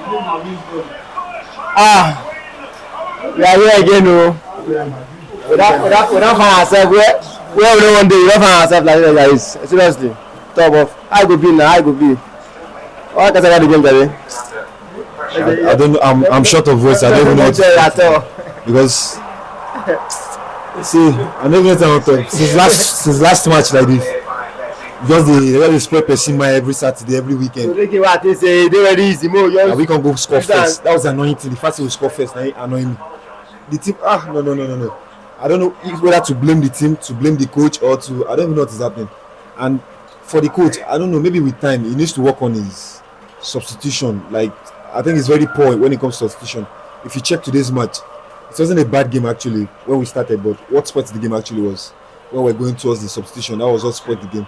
We are here again, no. We don't find ourselves where we don't one day. We don't find ourselves like this. Seriously, top of I go be now. I go be. What can I say about the game today? I don't know. I'm short of words. I don't even know what to say. Because see, I never talk since last match like this. Just the spread person every Saturday, every weekend. They very easy. And we can go score first. That was the annoying thing. The fact we score first, annoying me. The team, no. I don't know whether to blame the team, to blame the coach, or to I don't even know what is happening. And for the coach, I don't know. Maybe with time, he needs to work on his substitution. Like I think it's very poor when it comes to substitution. If you check today's match, it wasn't a bad game actually when we started, but what spoiled the game actually was when we're going towards the substitution. That was what spoiled the game.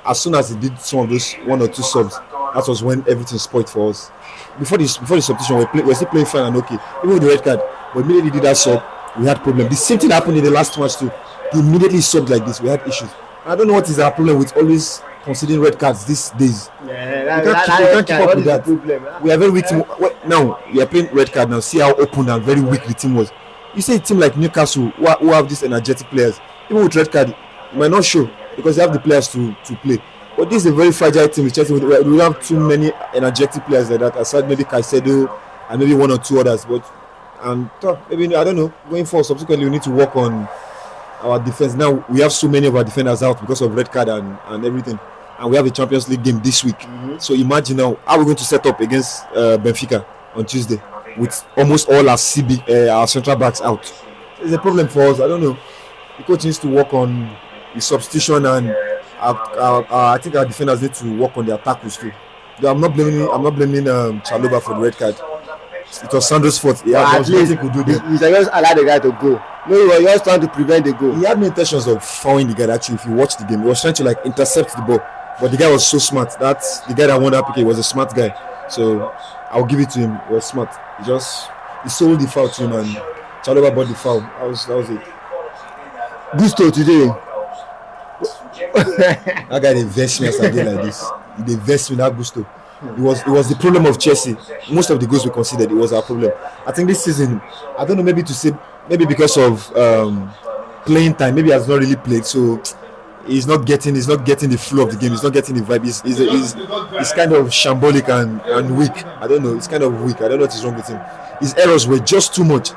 As soon as he did some of those 1 or 2 subs, that was when everything spoiled for us. Before the substitution, we're still playing fine and okay, even with the red card. But immediately did that sub, we had problems. The same thing happened in the last match too. They immediately subbed like this. We had issues. I don't know what is our problem with always considering red cards these days. Yeah, we can't keep up with that. We are very weak. Now we are playing red card now. See how open and very weak the team was. You say a team like Newcastle who have these energetic players, even with red card, it might not show because they have the players to play. But this is a very fragile team. We have too many energetic players like that. Aside maybe Caicedo and maybe 1 or 2 others. But maybe I don't know. Going forward, subsequently we need to work on our defense. Now we have so many of our defenders out because of red card and everything. And we have a Champions League game this week. Mm-hmm. So imagine now how we're going to set up against Benfica on Tuesday with almost all our central backs out. It's a problem for us. I don't know. The coach needs to work on the substitution and I think our defenders need to work on their tackles too. I'm not blaming Chalobah for the red card. It was Sandro's fault. At least he just allowed the guy to go. No, he was just trying to prevent the goal. He had no intentions of fouling the guy. Actually, if you watch the game, he was trying to intercept the ball, but the guy was so smart. That's the guy that won that PK was a smart guy. So I'll give it to him. He was smart. He sold the foul to him, and Chalobah bought the foul. That was it. Gusto today. That guy they vest me as I did like this. They vest me that Gusto. It was the problem of Chelsea. Most of the goals we considered, it was our problem. I think this season, I don't know, maybe because of playing time, maybe he has not really played, so he's not getting the flow of the game. He's not getting the vibe. He's kind of shambolic and weak. I don't know. He's kind of weak. I don't know what is wrong with him. His errors were just too much.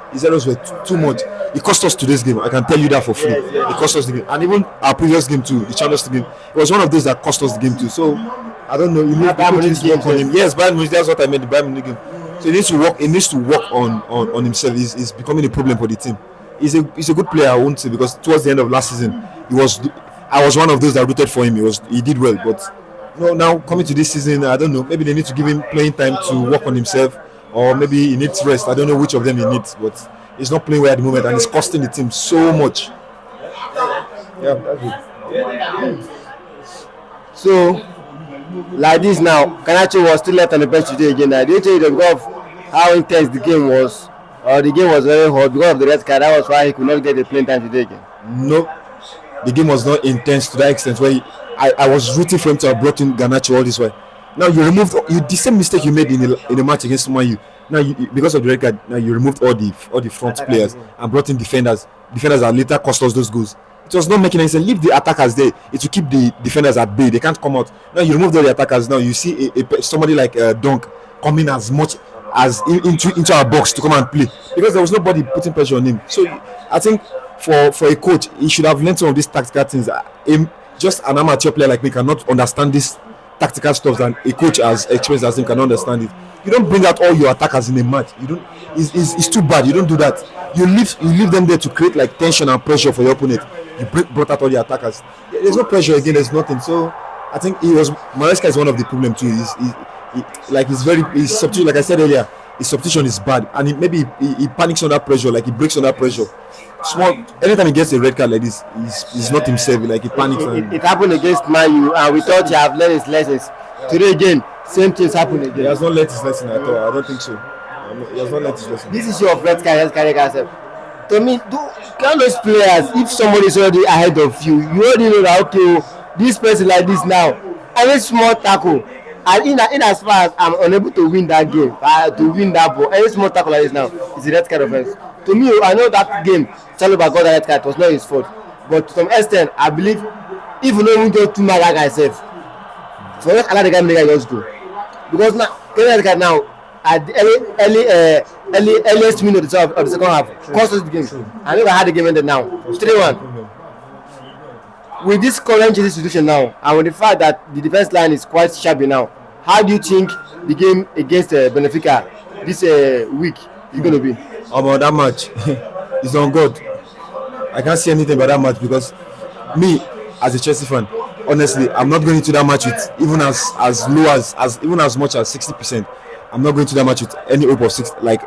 Too much. It cost us today's game. I can tell you that for free. It cost us the game, and even our previous game too, the Champions League game. It was one of those that cost us the game too. So I don't know. You need to work on him. Yes, Bayern Munich. That's what I meant. The Bayern Munich game. So he needs to work on himself. He's becoming a problem for the team. He's a good player, I won't say, because towards the end of last season, I was one of those that rooted for him. He did well, but now coming to this season, I don't know. Maybe they need to give him playing time to work on himself, or maybe he needs rest. I don't know which of them he needs, but he's not playing well at the moment, and it's costing the team so much. Yeah, that's it. So, like this now, Kanacho was still left on the bench today again. I didn't tell you that because of how intense the game was, or the game was very hot because of the red card. That was why he could not get the playing time today again. No, the game was not intense to that extent where I was rooting for him to have brought in Garnacho all this way. Now the same mistake you made in the match against Man U. Now because of the red card, now you removed all the front players and brought in defenders that later cost us those goals. It was not making any sense. Leave the attackers there. It will keep the defenders at bay. They can't come out. Now you remove all the attackers. Now you see somebody like Dunk coming as much as into our box to come and play because there was nobody putting pressure on him. So I think for a coach, he should have learned some of these tactical things. Just an amateur player like me cannot understand this tactical stuff, and a coach as experienced as him can understand it. You don't bring out all your attackers in a match. You don't. It's too bad. You don't do that. You leave them there to create like tension and pressure for your opponent. You brought out all the attackers. There's no pressure again. There's nothing. So I think Maresca is one of the problem too. He's substitution. Like I said earlier, his substitution is bad, and maybe he panics under pressure. Like he breaks under pressure. Anytime he gets a red card like this, he's not himself. Like he panics. It happened against Man U, and we thought he have learned his lessons. Today again, same things happen again. He has not learned his lesson at all. I don't think so. He has not learned his lesson. This issue of red card. To me, can those players, if somebody is already ahead of you, you already know that okay, this person like this now, every small tackle, And in as far as I'm unable to win that game, to win that ball, any small tackle like this now is a red card offense. To me, I know that game, Chaluba got that red card, it was not his fault. But to some extent, I believe if you don't even go too mad that guy safe, for just allow the guy make the guy just go. Because now, red card now, at the earliest minute of the second half, cost us the game. I know I had the game ended now. 3-1. With this current situation now, and with the fact that the defense line is quite shabby now, how do you think the game against Benfica this week is going to be? About that match, it's on God. I can't see anything about that match because me, as a Chelsea fan, honestly, I'm not going into that match with even as low as even as much as 60%. I'm not going to that match with any hope of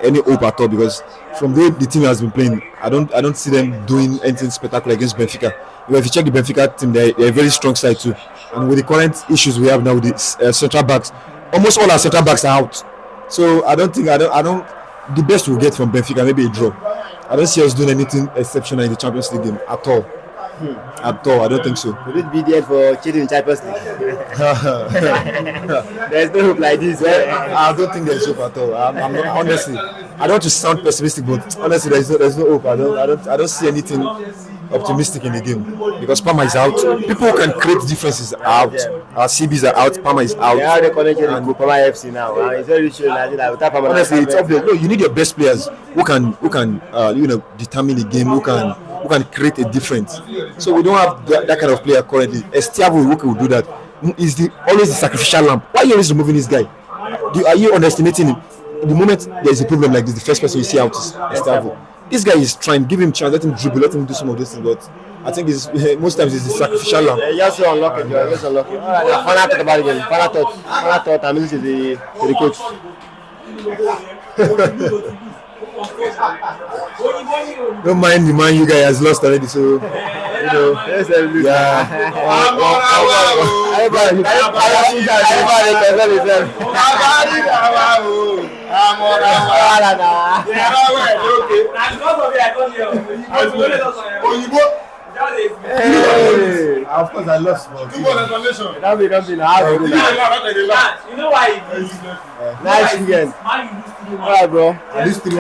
any hope at all because from the way the team has been playing, I don't see them doing anything spectacular against Benfica. Because if you check the Benfica team, they're a very strong side too. And with the current issues we have now with the central backs, almost all our central backs are out. So I don't. The best we'll get from Benfica maybe a draw. I don't see us doing anything exceptional in the Champions League game at all. At all, I don't think so. Would it be there for cheating in Champions League? There's no hope like this. I don't think there's hope at all. I'm not, honestly. I don't want to sound pessimistic, but honestly, there's no hope. I don't see anything optimistic in the game because Palmer is out. People who can create differences are out. Our CBs are out. Palmer is out. They are connected to Palmer FC now. It's very true that without Palmer. Honestly, it's obvious. No, you need your best players who can determine the game. Who can create a difference. So we don't have that kind of player currently. Estiavo who will do that. Is always the sacrificial lamb. Why are you always removing this guy? Are you underestimating him? The moment there is a problem like this, the first person you see out is Estiavo. This guy is trying, give him chance, let him dribble, let him do some of those things. But I think most times it's the sacrificial lamb. Just unlock it, just unlock it. Final thought about the game. Final thought. I'm listening to the coach. Don't mind the man you guy has lost already, so yeah. Hey. Of course, I lost. Don't be now. You know why? Nice weekend. Alright, bro.